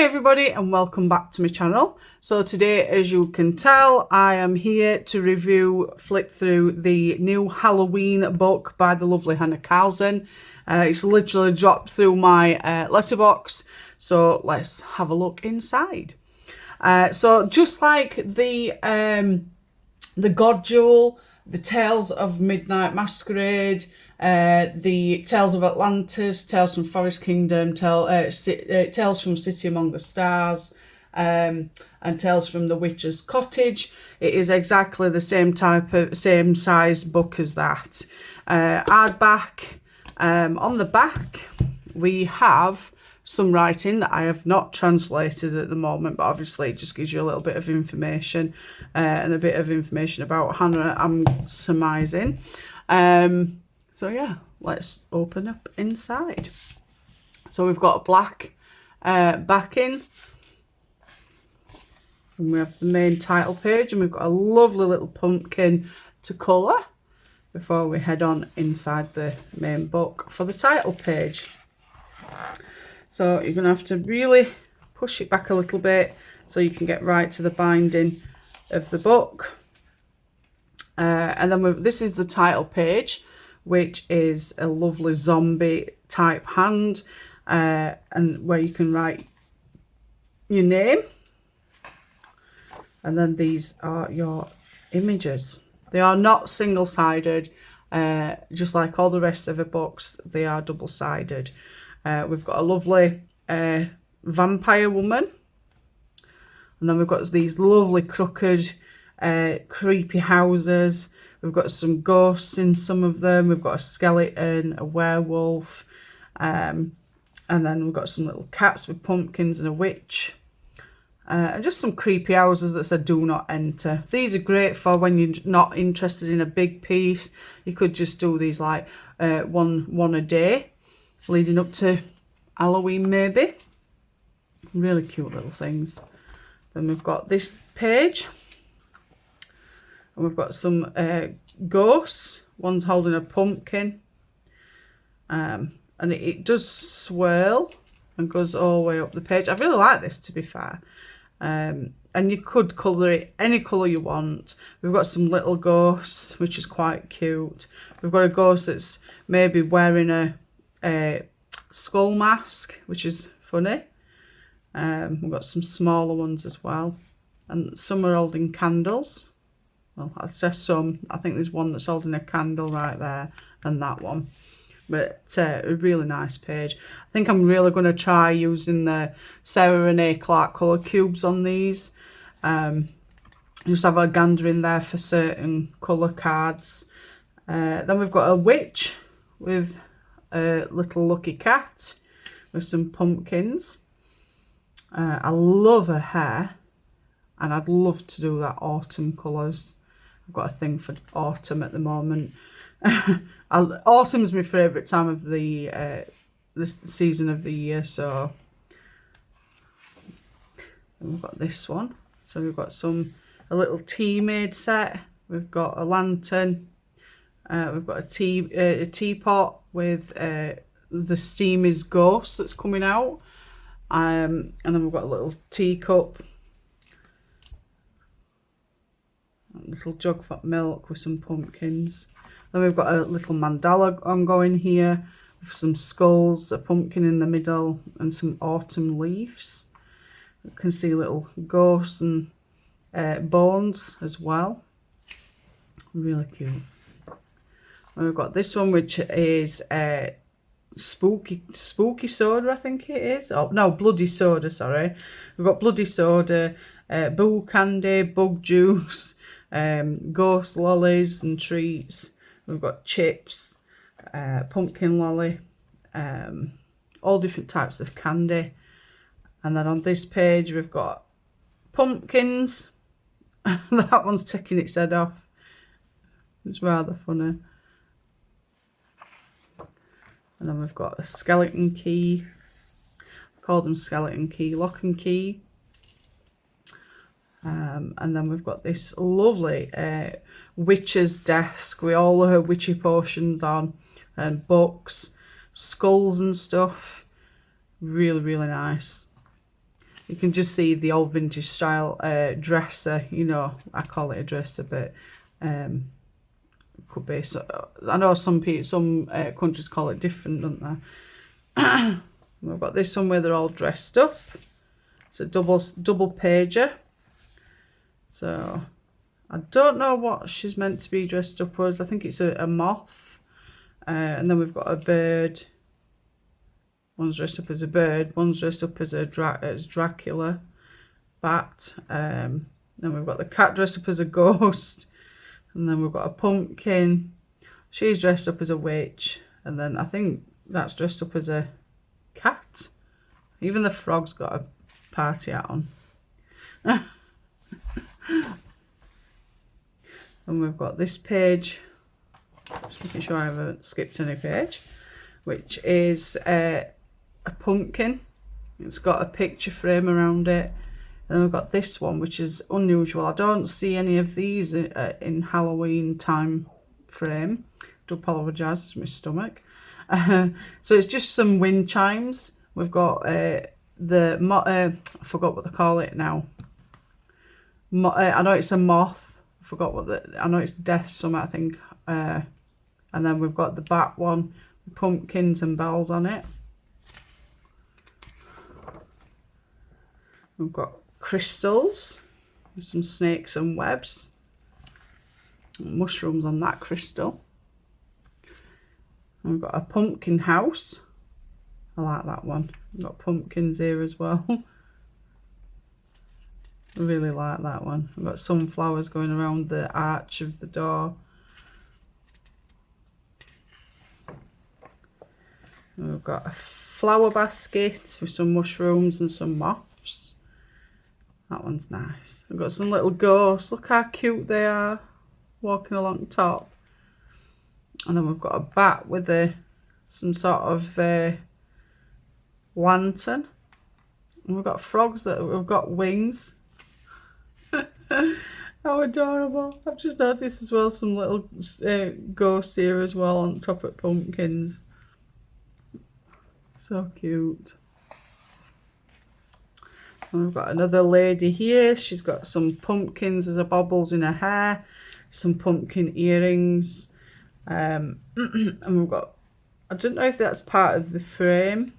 everybody and welcome back to my channel. So today, as you can tell, I am here to review Flip Through, the new Halloween book by the lovely Hanna Karlzon. It's literally dropped through my letterbox, so let's have a look inside. So just like the God Jewel, the Tales of Midnight Masquerade, the Tales of Atlantis, Tales from Forest Kingdom, Tales from City Among the Stars, and Tales from the Witch's Cottage. It is exactly the same size book as that. Hardback. On the back we have some writing that I have not translated at the moment, but obviously it just gives you a little bit of information and a bit of information about Hanna, I'm surmising. So yeah, let's open up inside. So we've got a black backing, and we have the main title page, and we've got a lovely little pumpkin to colour before we head on inside the main book for the title page. So you're going to have to really push it back a little bit so you can get right to the binding of the book. And then this is the title page, which is a lovely zombie type hand, and where you can write your name. And then these are your images. They are not single-sided, just like all the rest of the books, they are double-sided. We've got a lovely vampire woman, and then we've got these lovely crooked, creepy houses. We've got some ghosts in some of them. We've got a skeleton, a werewolf, and then we've got some little cats with pumpkins and a witch. And just some creepy houses that said do not enter. These are great for when you're not interested in a big piece. You could just do these like one a day leading up to Halloween maybe. Really cute little things. Then we've got this page. And we've got some ghosts. One's holding a pumpkin. And it does swirl and goes all the way up the page. I really like this, to be fair. And you could colour it any colour you want. We've got some little ghosts, which is quite cute. We've got a ghost that's maybe wearing a skull mask, which is funny. We've got some smaller ones as well. And some are holding candles. Well, I'd say some. I think there's one that's holding a candle right there, and that one. But a really nice page. I think I'm really going to try using the Sarah Renee Clark colour cubes on these. Just have a gander in there for certain colour cards. Then we've got a witch with a little lucky cat with some pumpkins. I love her hair, and I'd love to do that autumn colours. I've got a thing for autumn at the moment. Autumn's my favourite time of the this season of the year. So and we've got this one. So we've got a little tea made set. We've got a lantern. We've got a teapot with the steam is ghost that's coming out. And then we've got a little teacup. A little jug for milk with some pumpkins. Then we've got a little mandala ongoing here with some skulls, a pumpkin in the middle, and some autumn leaves. You can see little ghosts and bones as well. Really cute. And we've got this one, which is spooky soda, I think it is. Oh no, bloody soda. Sorry, we've got bloody soda, boo candy, bug juice, ghost lollies and treats. We've got chips, pumpkin lolly, all different types of candy. And then on this page we've got pumpkins. That one's taking its head off. It's rather funny. And then we've got a skeleton key. I call them skeleton key, lock and key. And then we've got this lovely witch's desk with all her witchy potions on, and books, skulls and stuff. Really, really nice. you can just see the old vintage style dresser. You know, I call it a dresser, but could be. So I know some countries call it different, don't they? We've got this one where they're all dressed up. It's a double pager. So I don't know what she's meant to be dressed up as. I think it's a moth. And then we've got a bird. One's dressed up as a bird. One's dressed up as a Dracula bat. Then we've got the cat dressed up as a ghost. And then we've got a pumpkin. She's dressed up as a witch. And then I think that's dressed up as a cat. Even the frog's got a party hat on. And we've got this page. Just making sure I haven't skipped any page. Which is a pumpkin. It's got a picture frame around it. And then we've got this one, which is unusual. I don't see any of these in Halloween time frame. Do apologise, it's my stomach. So it's just some wind chimes. We've got I forgot what they call it now. I know it's a moth. I forgot I know it's death something, I think. And then we've got the bat one, with pumpkins and bells on it. We've got crystals, with some snakes and webs. Mushrooms on that crystal. And we've got a pumpkin house. I like that one. We've got pumpkins here as well. I really like that one. We've got sunflowers going around the arch of the door. And we've got a flower basket with some mushrooms and some moths. That one's nice. We've got some little ghosts. Look how cute they are, walking along top. And then we've got a bat with some sort of lantern. And we've got frogs that have got wings. How adorable. I've just noticed as well some little ghosts here as well on top of pumpkins. So cute. And we've got another lady here. She's got some pumpkins as a baubles in her hair. Some pumpkin earrings. And we've got, I don't know if that's part of the frame.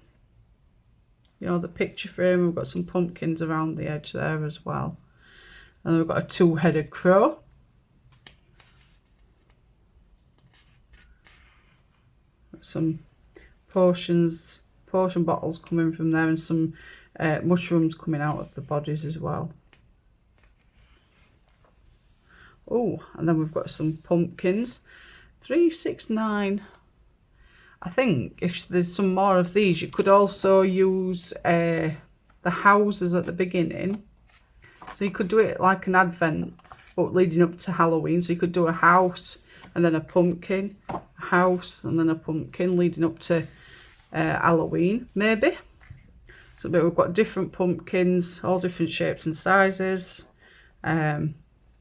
You know, the picture frame. We've got some pumpkins around the edge there as well. And then we've got a two-headed crow. Some potion bottles coming from there, and some mushrooms coming out of the bodies as well. Oh, and then we've got some pumpkins. 369. I think if there's some more of these, you could also use the houses at the beginning. So you could do it like an advent, but leading up to Halloween. So you could do a house and then a pumpkin, a house and then a pumpkin leading up to Halloween, maybe. So we've got different pumpkins, all different shapes and sizes.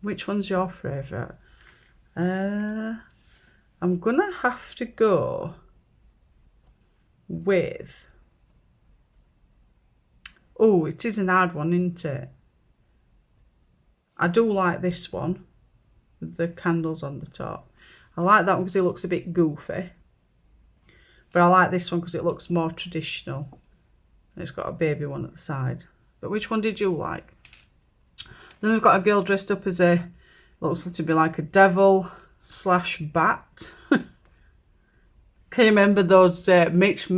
Which one's your favourite? I'm gonna have to go with, oh, it is an hard one, isn't it? I do like this one with the candles on the top. I like that one because it looks a bit goofy, but I like this one because it looks more traditional. And it's got a baby one at the side. But which one did you like? Then we've got a girl dressed up as looks to be like a devil / bat. Can you remember those mix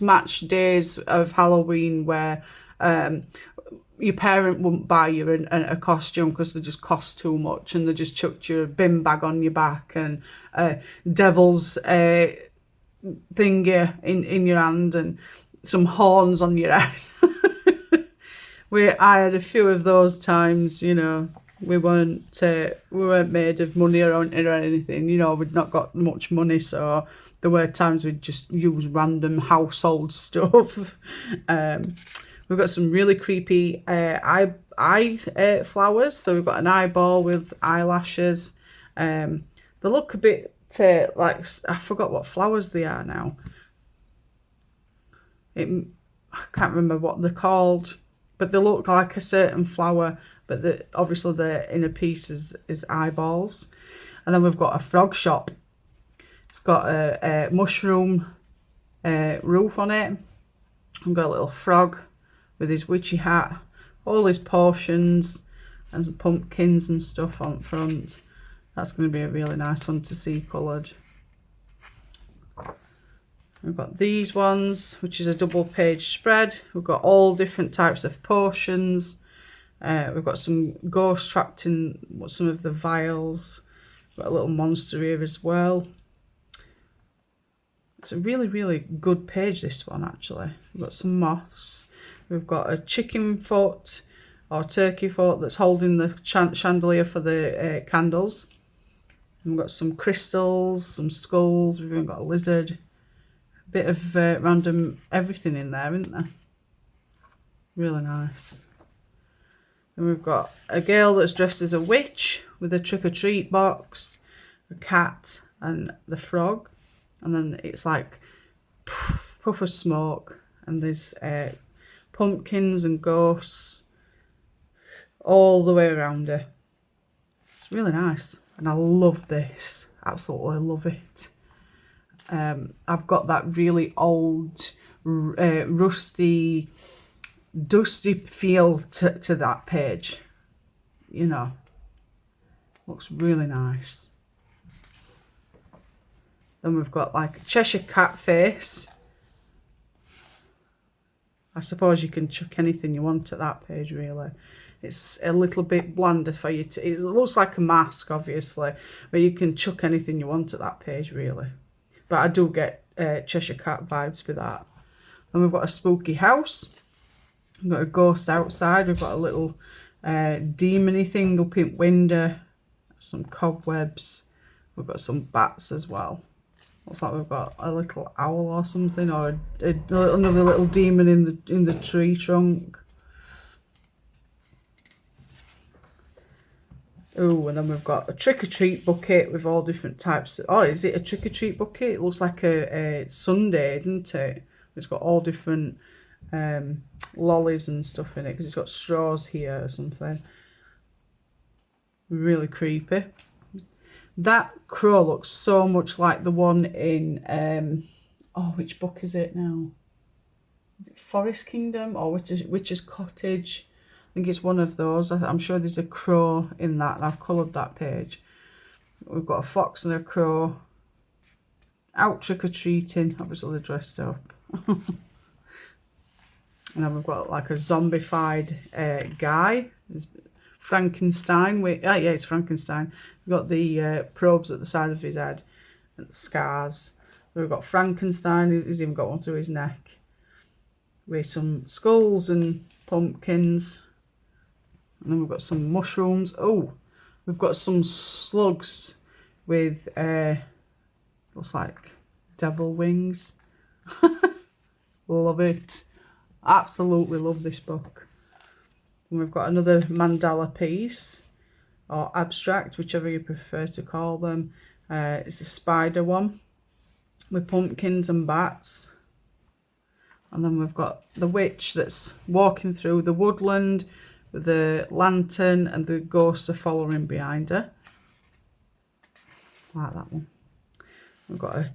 match days of Halloween where your parent wouldn't buy you a costume because they just cost too much, and they just chucked your bin bag on your back and devil's thingy in your hand and some horns on your head. I had a few of those times, you know. We weren't made of money or anything, you know. We'd not got much money, so there were times we'd just use random household stuff. We've got some really creepy eye flowers. So we've got an eyeball with eyelashes. They look a bit like, I forgot what flowers they are now. I can't remember what they're called. but they look like a certain flower, but obviously the inner piece is eyeballs. And then we've got a frog shop. It's got a mushroom roof on it. We've got a little frog with his witchy hat, all his portions and some pumpkins and stuff on front. That's going to be a really nice one to see coloured. We've got these ones, which is a double page spread. We've got all different types of potions. We've got some ghosts trapped in some of the vials. We've got a little monster here as well. It's a really, really good page, this one, actually. We've got some moths. We've got a chicken foot or turkey foot that's holding the chandelier for the candles. And we've got some crystals, some skulls. We've even got a lizard. A bit of random everything in there, isn't there? Really nice. And we've got a girl that's dressed as a witch with a trick-or-treat box, a cat and the frog. And then it's like puff of smoke, and there's pumpkins and ghosts all the way around her. It's really nice, and I love this. Absolutely love it. I've got that really old, rusty, dusty feel to that page. You know, looks really nice. Then we've got like a Cheshire Cat face. I suppose you can chuck anything you want at that page, really. It's a little bit blander for you to... It looks like a mask, obviously, but you can chuck anything you want at that page, really. But I do get Cheshire Cat vibes with that. Then we've got a spooky house. We've got a ghost outside. We've got a little demon-y thing up in window. Some cobwebs. We've got some bats as well. Looks like we've got a little owl or something, or another little demon in the tree trunk. Oh, and then we've got a trick-or-treat bucket with all different types. Oh, is it a trick-or-treat bucket? It looks like a sundae, doesn't it? It's got all different lollies and stuff in it, because it's got straws here or something. Really creepy. That crow looks so much like the one in, oh, which book is it now? Is it Forest Kingdom or Witch's Cottage? I think it's one of those. I'm sure there's a crow in that, and I've coloured that page. We've got a fox and a crow out trick-or-treating. Obviously they're dressed up. And then we've got like a zombified guy. There's Frankenstein. Yeah, it's Frankenstein. We've got the probes at the side of his head and scars. We've got Frankenstein. He's even got one through his neck with some skulls and pumpkins. And then we've got some mushrooms. Oh, we've got some slugs with looks like devil wings. Love it. Absolutely love this book. And we've got another mandala piece, or abstract, whichever you prefer to call them. It's a spider one with pumpkins and bats. And then we've got the witch that's walking through the woodland with the lantern, and the ghosts are following behind her. Like that one. We've got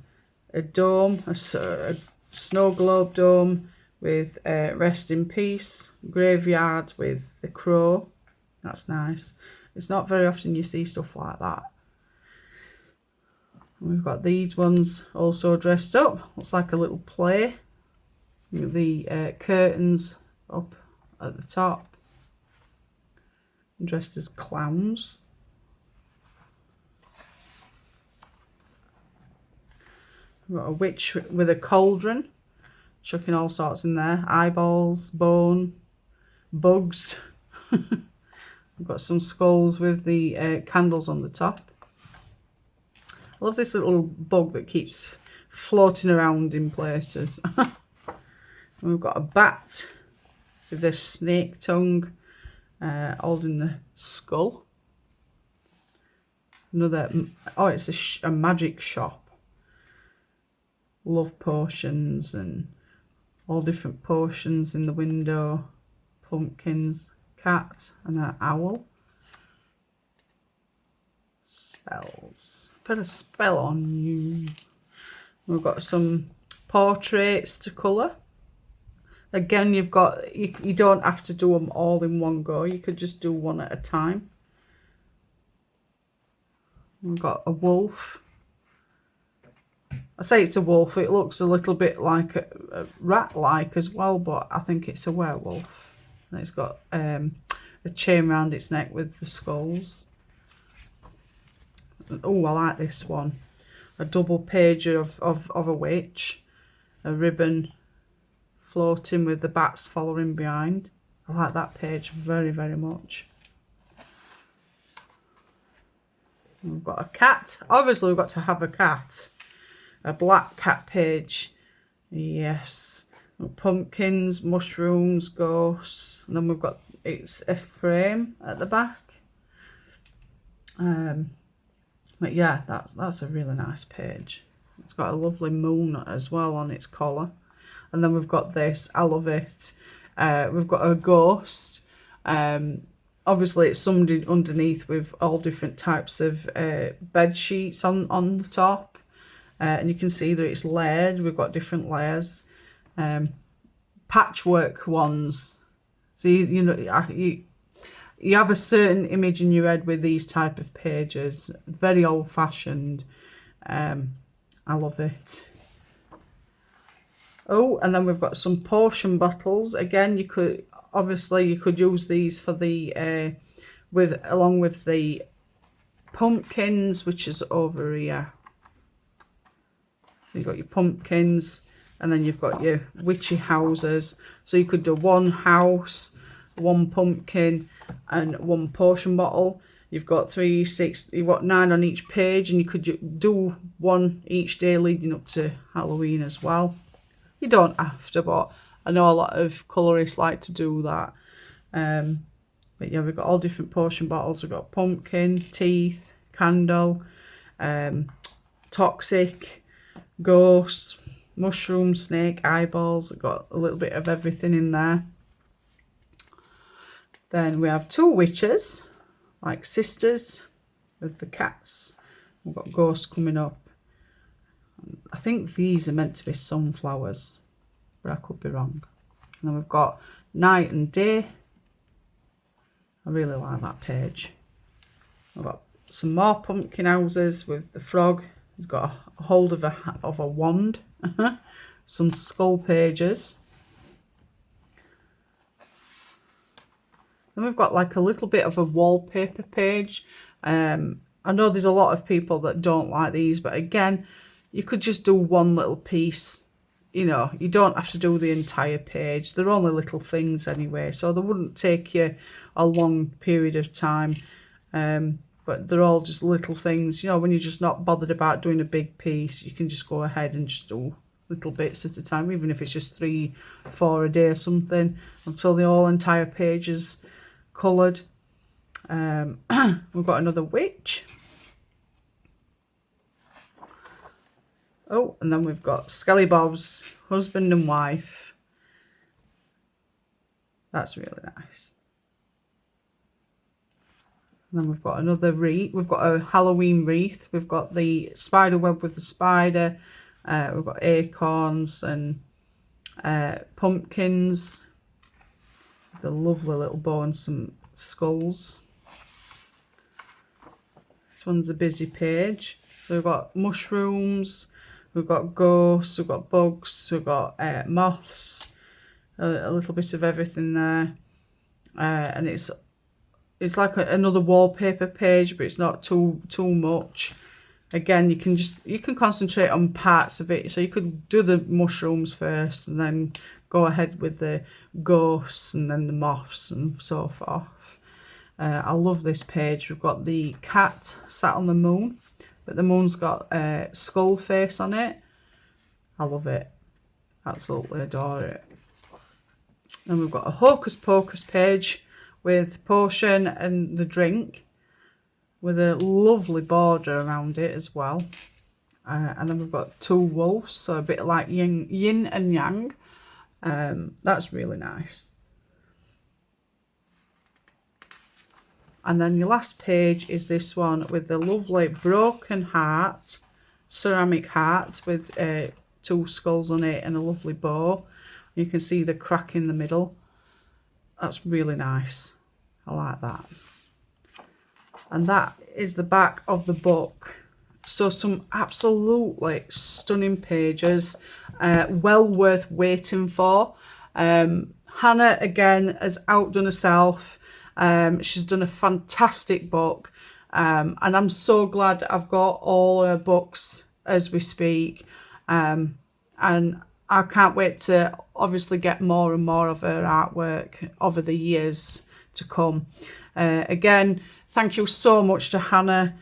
a dome, a snow globe dome with rest in peace, graveyard with the crow. That's nice. It's not very often you see stuff like that. And we've got these ones also dressed up. Looks like a little play. The curtains up at the top. Dressed as clowns. We've got a witch with a cauldron, chucking all sorts in there. Eyeballs, bone, bugs. We've got some skulls with the candles on the top. I love this little bug that keeps floating around in places. And we've got a bat with a snake tongue holding the skull. Another, oh, it's a magic shop. Love potions and all different potions in the window. pumpkins, cat and an owl. Spells. Put a spell on you. We've got some portraits to colour. Again, you don't have to do them all in one go. You could just do one at a time. We've got a wolf. I say it's a wolf. It looks a little bit like a rat-like as well, but I think it's a werewolf. And it's got a chain around its neck with the skulls. Oh, I like this one. A double page of a witch. A ribbon floating with the bats following behind. I like that page very, very much. We've got a cat. Obviously, we've got to have a cat. A black cat page. Yes. Pumpkins, mushrooms, ghosts. And then we've got, it's a frame at the back. But yeah, that's a really nice page. It's got a lovely moon as well on its collar. And then we've got this. I love it. We've got a ghost. Obviously, it's somebody underneath with all different types of bed sheets on the top. And you can see that it's layered. We've got different layers. Patchwork ones. So, you know, you have a certain image in your head with these type of pages. Very old-fashioned. I love it. Oh, and then we've got some potion bottles. Again, you could use these for the along with the pumpkins, which is over here. So you've got your pumpkins, and then you've got your witchy houses. So you could do one house, one pumpkin, and one potion bottle. You've got 3, 6, you've got 9 on each page, and you could do one each day leading up to Halloween as well. You don't have to, but I know a lot of colourists like to do that. But yeah, we've got all different potion bottles. We've got pumpkin, teeth, candle, toxic, ghost, mushroom, snake, eyeballs. We've got a little bit of everything in there. Then we have 2 witches, like sisters, with the cats. We've got ghosts coming up. I think these are meant to be sunflowers, but I could be wrong. And then we've got night and day. I really like that page. I've got some more pumpkin houses with the frog. He's got a hold of a wand. Some skull pages. Then we've got like a little bit of a wallpaper page. I know there's a lot of people that don't like these, but again, you could just do one little piece. You know, you don't have to do the entire page. They're only little things anyway, so they wouldn't take you a long period of time. But they're all just little things. You know, when you're just not bothered about doing a big piece, you can just go ahead and just do little bits at a time, even if it's just 3, 4 a day or something, until the whole entire page is coloured. We've got another witch. Oh, and then we've got Skelly Bob's husband and wife. That's really nice. And then we've got another wreath. We've got a Halloween wreath. We've got the spider web with the spider. We've got acorns and pumpkins. The lovely little bow and some skulls. This one's a busy page. So we've got mushrooms. We've got ghosts, we've got bugs, we've got moths, a little bit of everything there. And it's like another wallpaper page, but it's not too much. Again, you can concentrate on parts of it. So you could do the mushrooms first and then go ahead with the ghosts and then the moths and so forth. I love this page. We've got the cat sat on the moon. But the moon's got a skull face on it. I love it. Absolutely adore it. And we've got a Hocus Pocus page with potion and the drink, with a lovely border around it as well. And then we've got 2 wolves, so a bit like yin and yang. That's really nice. And then your last page is this one with the lovely broken heart, ceramic heart with 2 skulls on it and a lovely bow. You can see the crack in the middle. That's really nice. I like that. And that is the back of the book. So some absolutely stunning pages, well worth waiting for. Hannah, again, has outdone herself. She's done a fantastic book. And I'm so glad I've got all her books as we speak. And I can't wait to obviously get more and more of her artwork over the years to come. Again, thank you so much to Hannah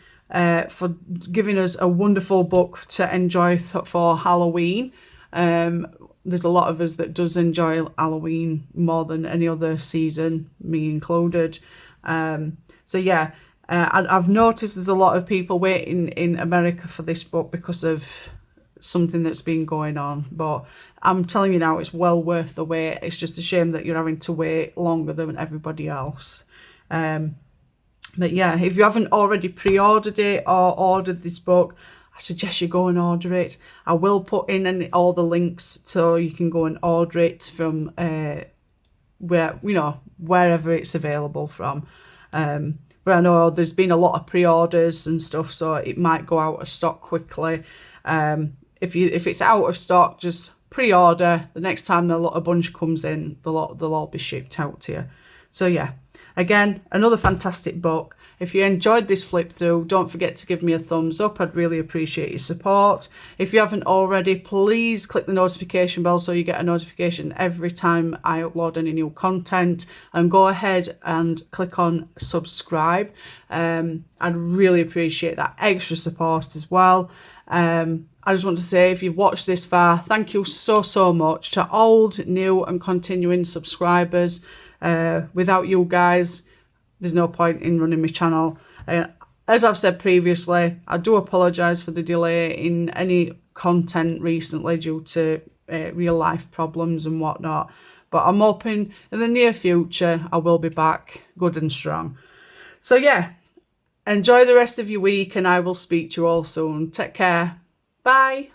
for giving us a wonderful book to enjoy for Halloween. There's a lot of us that does enjoy Halloween more than any other season, me included. So yeah, I've noticed there's a lot of people waiting in America for this book because of something that's been going on, but I'm telling you now, it's well worth the wait. It's just a shame that you're having to wait longer than everybody else. But yeah, if you haven't already pre-ordered it or ordered this book, I suggest you go and order it. I will put in all the links so you can go and order it from wherever it's available from. But I know there's been a lot of pre-orders and stuff, so it might go out of stock quickly. If it's out of stock, just pre-order. The next time a bunch comes in, they'll all be shipped out to you. So yeah, again, another fantastic book. If you enjoyed this flip through, don't forget to give me a thumbs up. I'd really appreciate your support. If you haven't already, please click the notification bell so you get a notification every time I upload any new content, and go ahead and click on subscribe. I'd really appreciate that extra support as well. I just want to say, if you've watched this far, thank you so much to old, new and continuing subscribers. Without you guys, there's no point in running my channel. As I've said previously, I do apologise for the delay in any content recently due to real life problems and whatnot. But I'm hoping in the near future I will be back good and strong. So yeah, enjoy the rest of your week and I will speak to you all soon. Take care. Bye.